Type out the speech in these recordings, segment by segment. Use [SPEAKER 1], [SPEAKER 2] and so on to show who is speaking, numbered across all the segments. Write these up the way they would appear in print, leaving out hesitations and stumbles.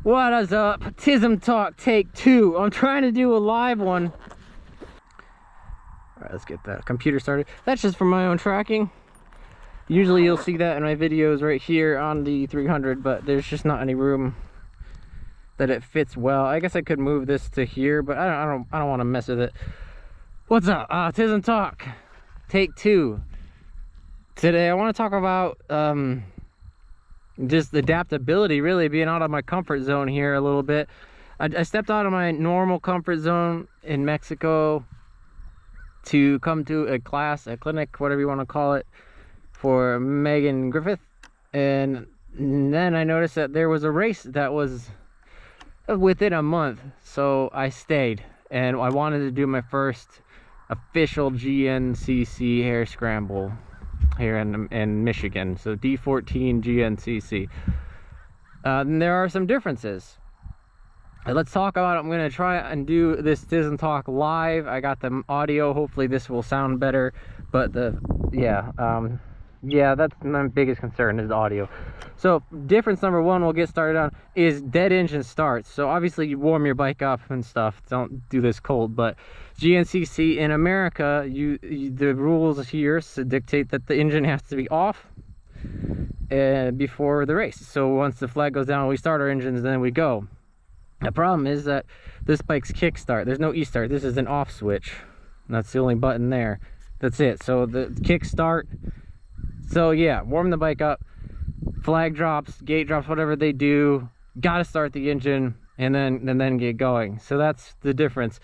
[SPEAKER 1] What is up? TISM Talk Take 2. I'm trying to do a live one. Alright, let's get that computer started. That's just for my own tracking. Usually you'll see that in my videos right here on the 300, but there's just not any room that it fits well. I guess I could move this to here, but I don't want to mess with it. What's up? TISM Talk Take 2. Today I want to talk about just adaptability, really being out of my comfort zone here a little bit. I stepped out of my normal comfort zone in Mexico to come to a class, a clinic, whatever you want to call it, for Megan Griffith. And then I noticed that there was a race that was within a month, so I stayed, and I wanted to do my first official GNCC hair scramble here in Michigan. So D14 GNCC. There are some differences. Let's talk about it. I'm going to try and do this TISM Talk live. I got the audio. Hopefully this will sound better. But yeah, that's my biggest concern is the audio. So difference number one we'll get started on is dead engine starts. So obviously you warm your bike up and stuff. Don't do this cold. But GNCC in America, the rules here dictate that the engine has to be off before the race. So once the flag goes down, we start our engines, then we go. The problem is that this bike's kickstart, there's no e-start. This is an off switch. That's the only button there. That's it. So the kickstart. So yeah, warm the bike up, flag drops, gate drops, whatever they do, gotta start the engine and then get going. So that's the difference.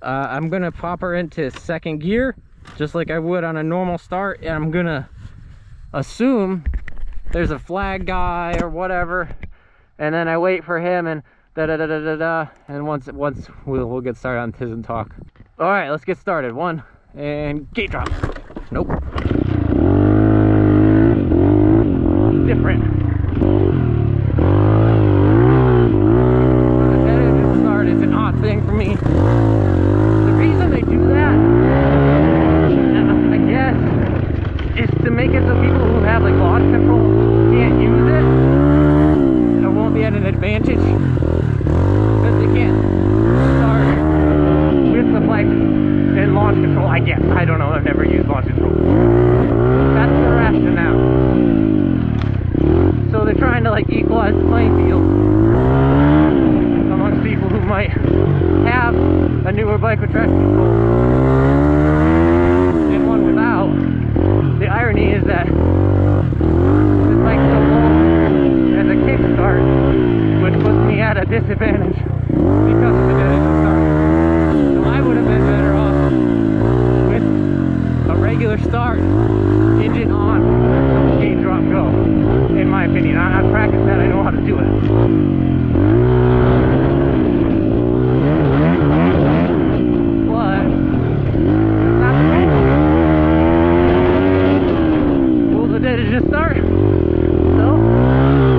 [SPEAKER 1] I'm gonna pop her into second gear, just like I would on a normal start, and I'm gonna assume there's a flag guy or whatever, and then I wait for him and and once we'll get started on TISM Talk. All right, let's get started. One, and gate drop. Nope. Different. The dead engine start is an odd thing for me. The reason they do that, I guess, is to make it so people who have like launch control can't use it or won't be at an advantage because they can't start with the flag and launch control. I guess. I don't know. I've never used launch control. That's the rationale. So they're trying to like equalize the playing field amongst people who might have a newer bike with traction control and one without. The irony is that this bike's so low as a kickstart, which puts me at a disadvantage because of the dead engine start. So I would have been better off with a regular start, engine on, gate drop, go. In my opinion, I've practiced that. I know how to do it. But it's not the case. Rules of dead engine start. So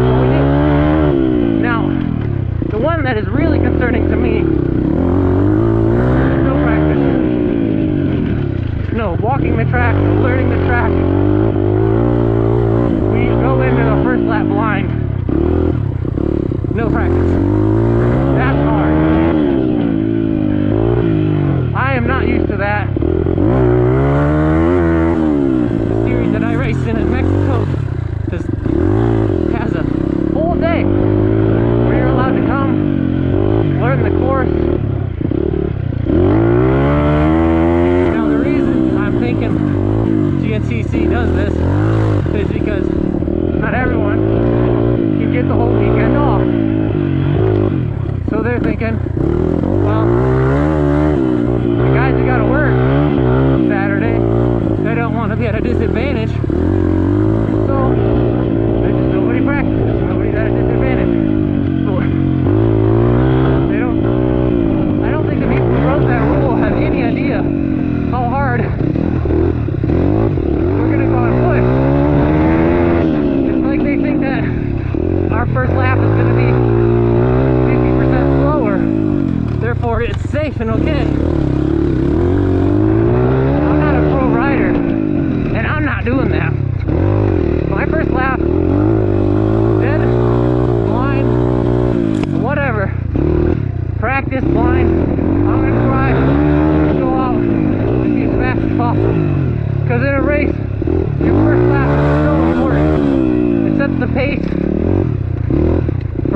[SPEAKER 1] what we do. Now, the one that is really concerning to me is no practice. No walking the track, no learning the track. Go into the first lap blind. No practice. That's hard. I am not used to that. The series that I raced in Mexico has a whole day where you're allowed to come, learn the course. Now the reason I'm thinking GNCC does this is because not everyone can get the whole weekend off. So they're thinking, well, the guys who gotta work Saturday, they don't want to be at a disadvantage. So there's just nobody practices, nobody's at a disadvantage. So they don't, I don't think the people who wrote that rule have any idea how hard we're gonna go and push. They think that our first lap is going to be 50% slower, therefore it's safe and okay. I'm not a pro rider, and I'm not doing that. My first lap, dead, blind,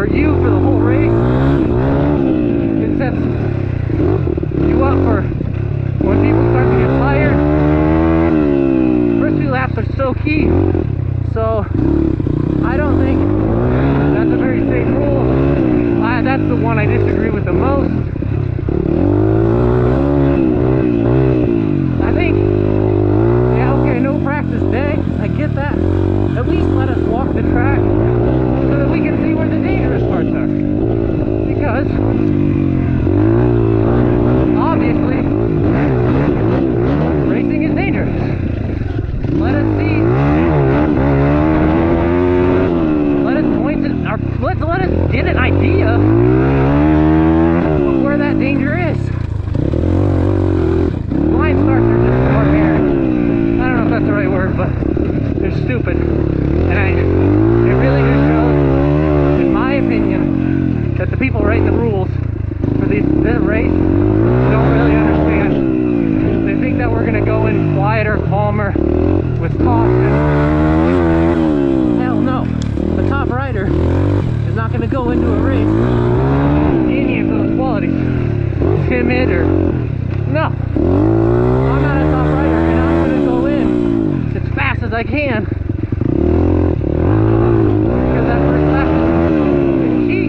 [SPEAKER 1] for you for the whole race. It sets you up for when people start to get tired. First few laps are so key. So I don't think that's a very safe rule. That's the one I disagree with the most. I think, yeah, okay, no practice day. I get that. At least let us walk the track so that we can see where the dangerous parts are. Because obviously racing is dangerous. Let us see. Let us get an idea of where that danger is. Blind starts are just barbaric. I don't know if that's the right word, but they're stupid. And it really just shows, in my opinion, that the people writing the rules for this race don't really understand. They think that we're going to go in quieter, calmer, with caution. Hell no. The top rider is not going to go into a race any of those qualities. Timid or no. I'm not a top rider and I'm going to go in as fast as I can. Because that first lap is key.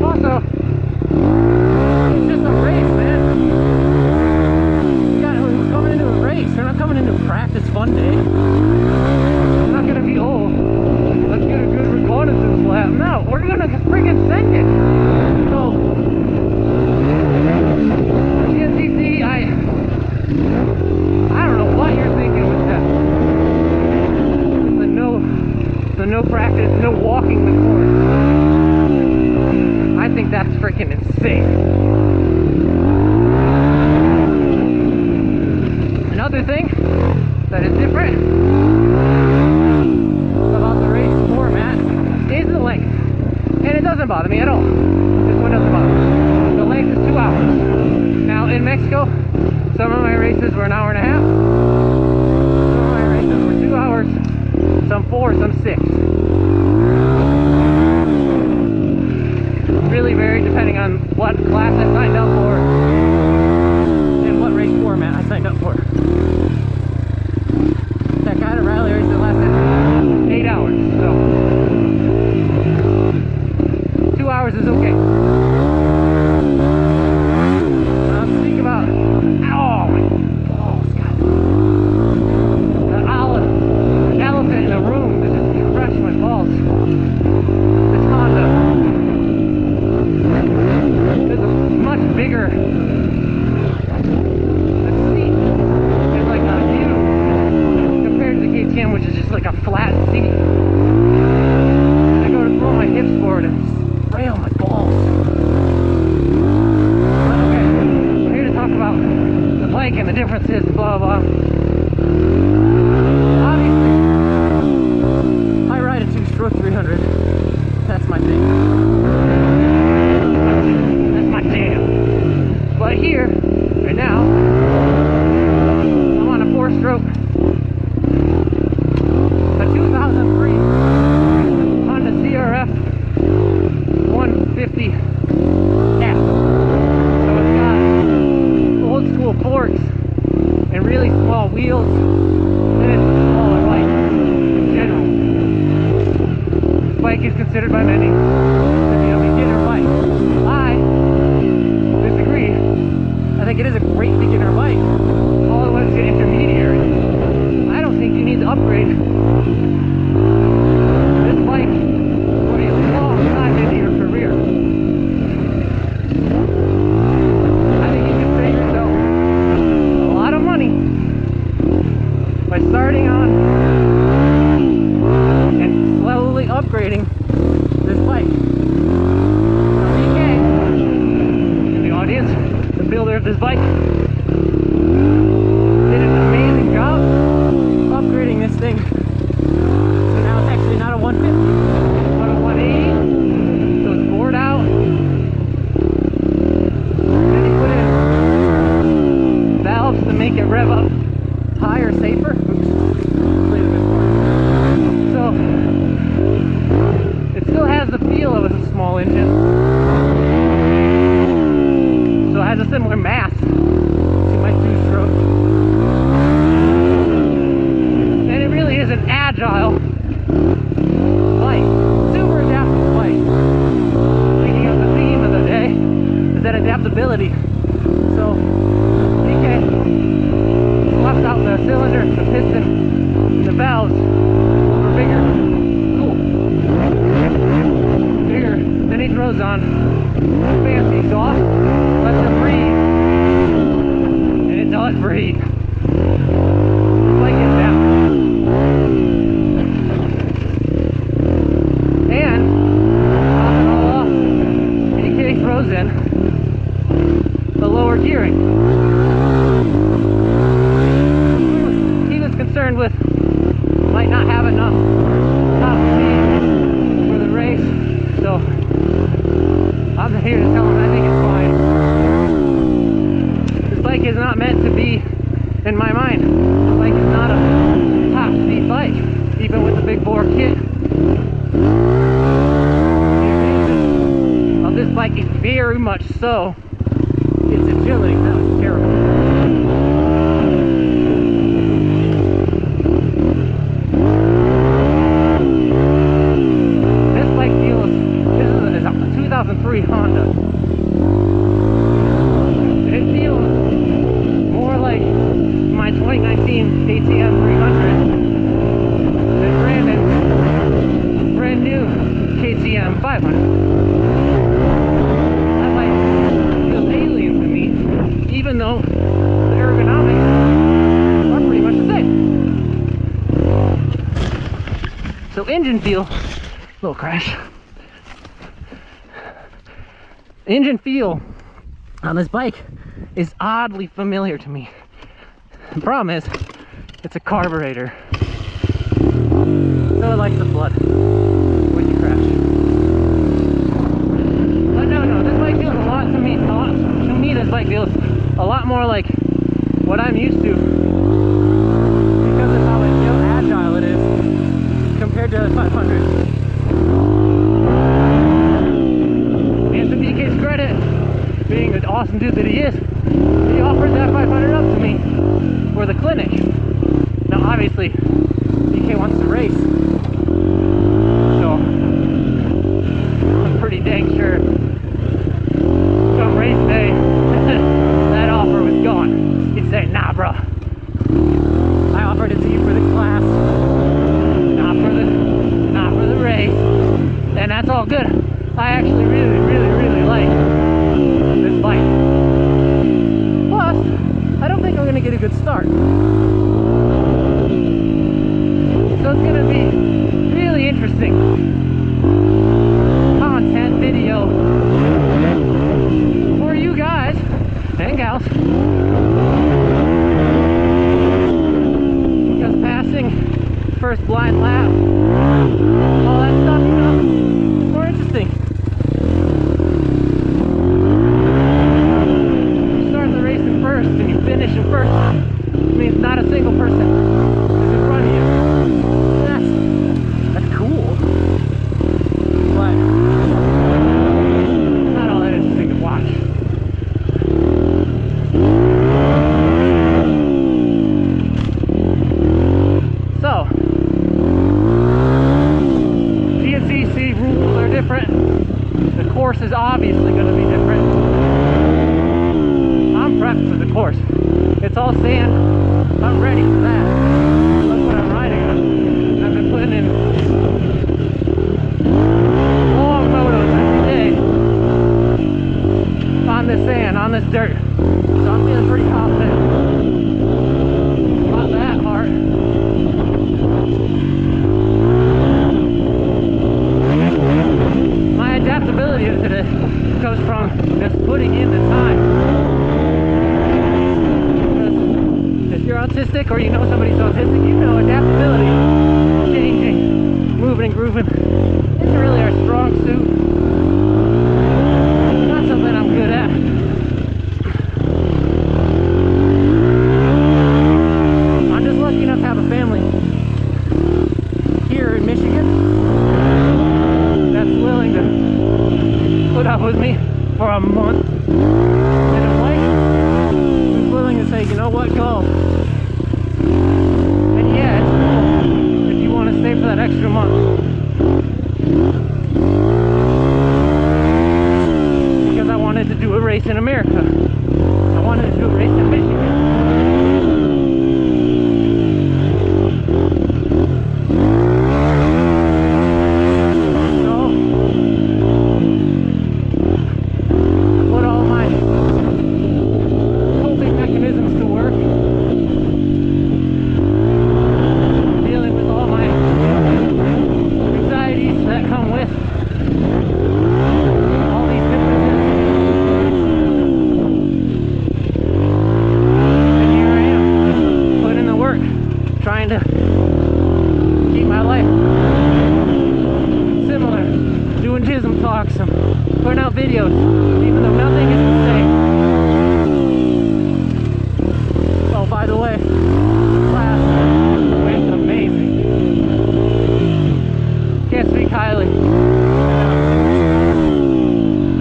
[SPEAKER 1] Also, it's just a race, man. Who's coming into a race? They're not coming into practice fun day. I'm not going to be old. Let's get a good reconnaissance lap. No, we're gonna friggin' send it. So, GNCC, I don't know what you're thinking with that. The no practice, no walking the course. I think that's freaking insane. Another thing that is different about the race format is the length. And it doesn't bother me at all. This one doesn't bother me. The length is 2 hours. Now in Mexico, some of my races were an hour and a half. Some of my races were 2 hours. Some 4, some 6. Really varied depending on what class I signed up for and what race format I signed up for. That guy at a rally race that lasted 8 hours, so 2 hours is okay. Think about, oh my balls, God. The elephant in the room that just crushed my balls. This Honda. There's a much bigger, the seat is like a view compared to the KTM, which is just like a flat seat. I go to throw my hips forward and rail my balls. But okay, we're here to talk about the bike and the differences, blah blah. Obviously, I ride a 2-stroke 300. That's my thing. That's my jam. But here, right now, I'm on a 4-stroke. A 2003 Honda CRF 150F. So it's got old school forks and really small wheels, and it's a smaller bike in general. This bike is considered by many to be a beginner bike. I disagree. I think it is a great beginner bike. All it was to intermediary. I don't think you need to upgrade this bike for a long time into your career. yellow is a small engine. So it has a similar mass to my 2-stroke. And it really is an agile bike. Super adaptable bike. Thinking of the theme of the day is that adaptability. So DK swaps out the cylinder, the piston, and the valves for bigger. Cool. Bigger. Then he throws on fancy exhaust, lets it breathe, and it does breathe. It's like it's down. And top it all off, DK throws in the lower gearing. He was concerned with might not have enough top speed for the race, so I'm here to tell him I think it's fine. This bike is not meant to be, in my mind, this bike is not a top speed bike, even with the big bore kit. The this bike is very much so its agility. That was terrible. This bike feels, this is a 2003 Honda. It feels more like my 2019 KTM 300 than brand new KTM 500. That bike feels alien to me, even though the ergonomics are pretty much the same. So engine feel, little crash. Engine feel on this bike is oddly familiar to me. The problem is, it's a carburetor, so it likes the flood when you crash. But no, this bike feels a lot to me. To me, this bike feels a lot more like what I'm used to because of how agile it is compared to the 500. And to DK's credit, being the awesome dude that he is, he offered that 500 up to me for the clinic. Now obviously DK wants to race, so I'm pretty dang sure come race day that offer was gone. He'd say, nah bro, I offered it to you for the class, not for the race, and that's all good. I actually really like this bike. Plus, I don't think I'm gonna get a good start. So it's gonna be really interesting content video for you guys and gals. Just passing first blind lap, all that stuff, you know, it's more interesting. First and you finish in first, it means not a single person is in front of you. That's cool, but not all that interesting to watch. So GNCC rules are different. The course is obviously going to be different. I'm prepped for the course. It's all sand. I'm ready for that. That's what I'm riding on. I've been putting in long motos every day on this sand, on this dirt. So I'm feeling pretty confident about that part. My adaptability to this comes from just putting in the time. If you're autistic or you know somebody's autistic, you know adaptability, changing, moving and grooving isn't really our strong suit. It's not something I'm good at. I'm just lucky enough to have a family here in Michigan that's willing to up with me for a month. And a wife who's willing to say, you know what, go. And yeah, it's cool if you want to stay for that extra month. Because I wanted to do a race in America. I wanted to do a race in Michigan. Trying to keep my life similar, doing TISM talks, putting out videos, even though nothing is the same. Oh, by the way, the class went amazing. Can't speak highly.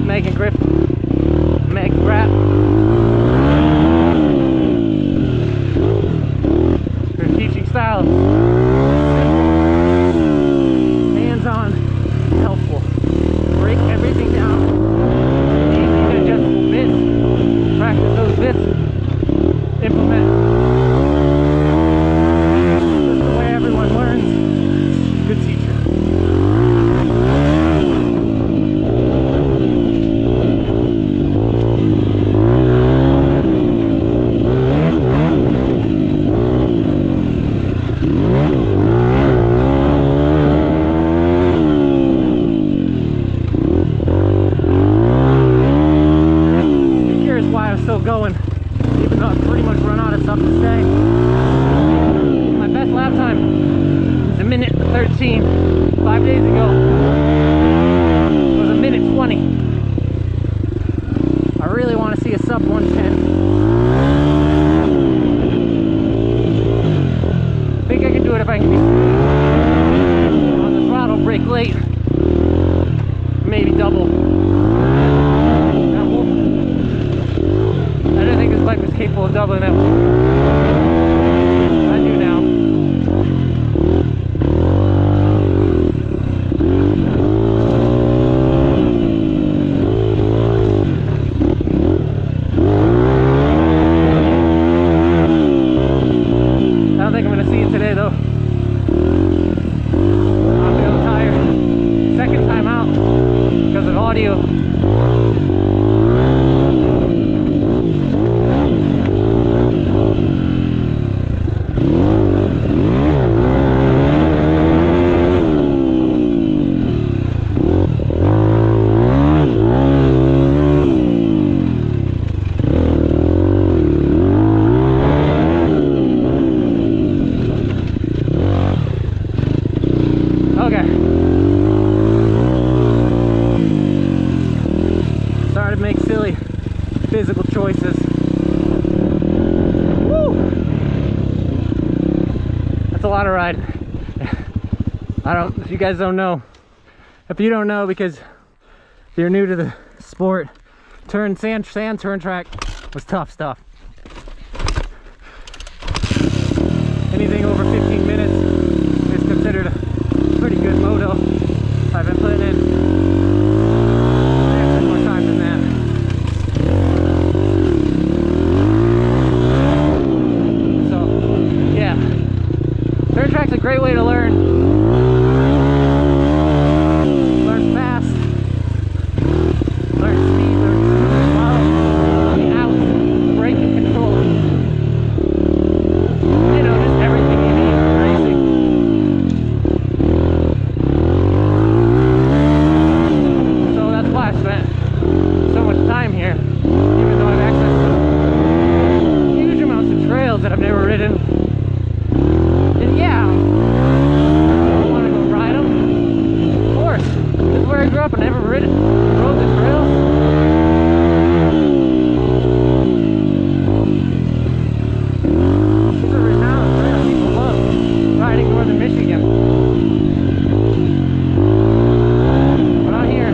[SPEAKER 1] Megan Griffin, Meg Rapp. Styles, hands-on, helpful, break everything down, easy to adjustable bits, practice those bits, implement. That's the way everyone learns. Good teacher. Still going, even though I've pretty much run out of stuff to say. My best lap time is a minute 13. 5 days ago it was a minute 20. I really want to see a sub 110. I think I can do it if I can be on the throttle, brake late, maybe double. I didn't think this bike was capable of doubling that. I do now. I don't think I'm going to see it today though. I'm feeling tired. Second time out because of audio. Started to make silly physical choices. Woo! That's a lot of riding. If you guys don't know, if you don't know because you're new to the sport, sand turn track was tough stuff. Anything over 15 minutes is considered a pretty good moto. I've been putting in more time than that. So, yeah. Turn track's a great way to learn. Learn fast. Learn speed, learn power, on the outs, brake and control. You know, just everything you need for racing. So that's why I spent so much time here, even though I've access to huge amounts of trails that I've never ridden. And yeah, I want to go ride them. Of course, this is where I grew up and I never rode the trails. These are renowned trails people love riding northern Michigan. But out here,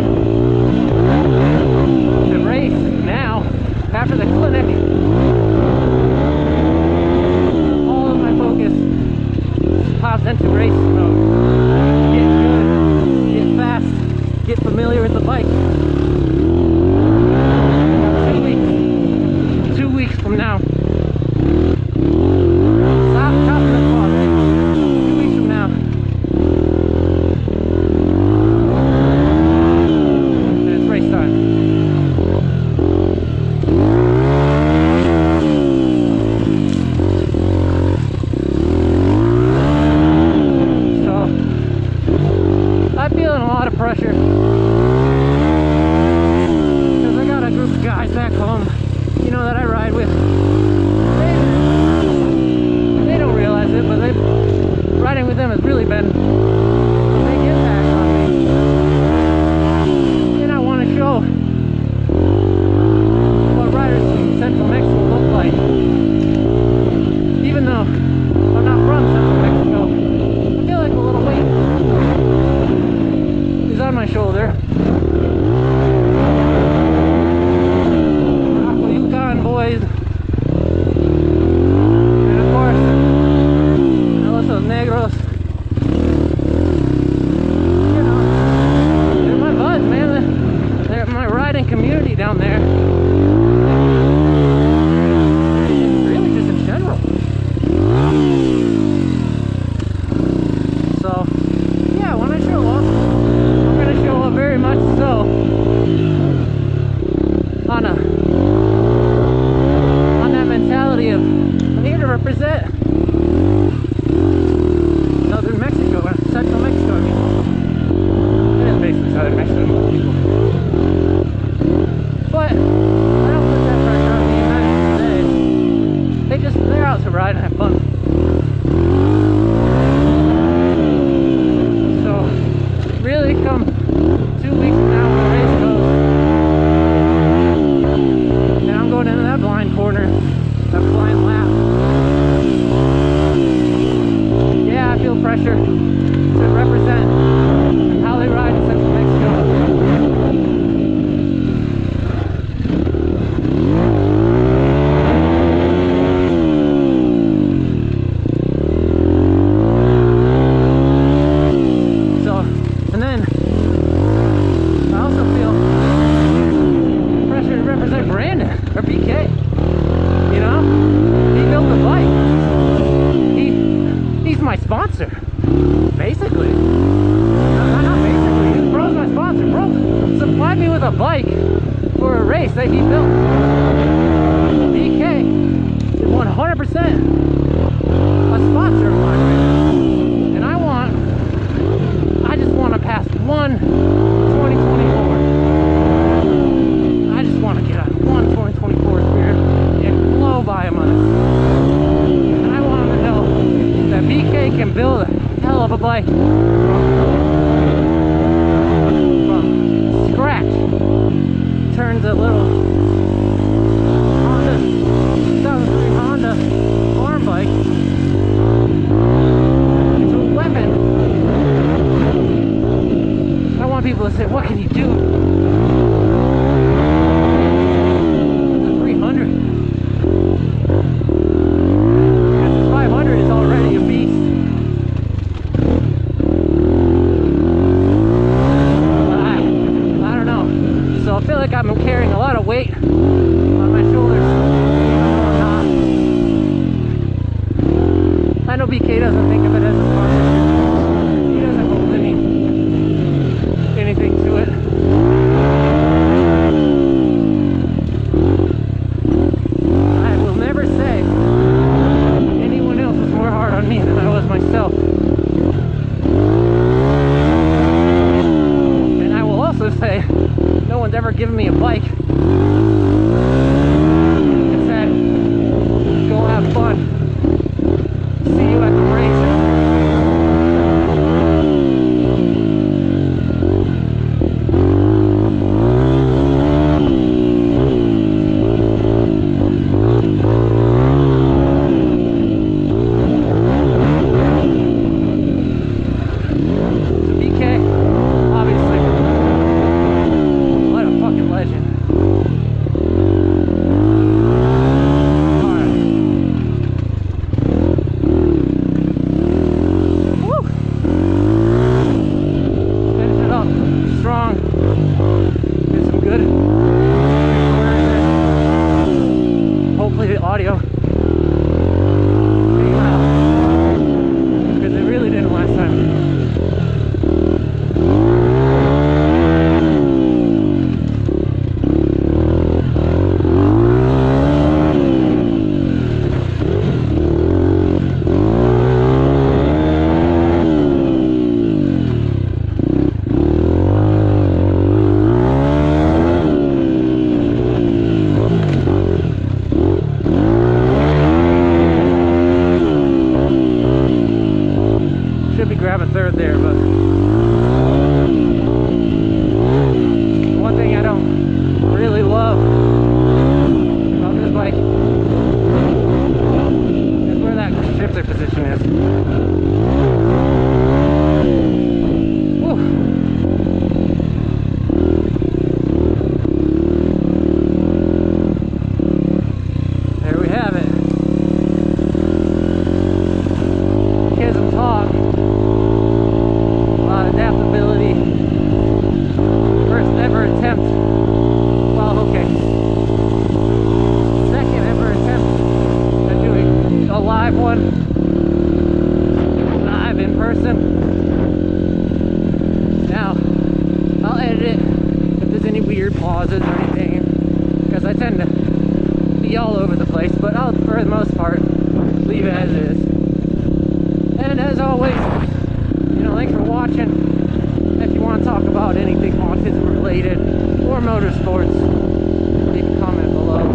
[SPEAKER 1] with a bike for a race that he built. BK is 100% a sponsor of mine right now. And I just want to pass one 2024. I just want to get on one 2024 Spirit and blow by him on it. And I want him to know that BK can build a hell of a bike from scratch. Turns a little Honda 2003 Honda farm bike into a weapon. I want people to say, what can you do? The 300. Because this 500 is already a beast. I don't know. So I feel like I'm carrying a lot of weight on my shoulders. I'm not. I know BK doesn't think of it as a sponsor. He doesn't hold anything to it. I will never say anyone else was more hard on me than I was myself. And I will also say no one's ever given me a bike and said, go have fun. See you at the race. BK, obviously, what a fucking legend. Alright. Woo! Finish it up strong. Did some good. Hopefully the audio came out. Because it really didn't last time. Should be grabbing third there, but one thing I don't really love about this bike is where that shifter position is. Woo. There we have it. TISM Talk. Adaptability. First ever attempt. Well, okay. Second ever attempt at doing a live one. Live in person. Now, I'll edit it if there's any weird pauses or anything. Because I tend to be all over the place. But I'll, for the most part, leave it as is. And as always, thanks for watching. If you want to talk about anything autism related or motorsports, leave a comment below.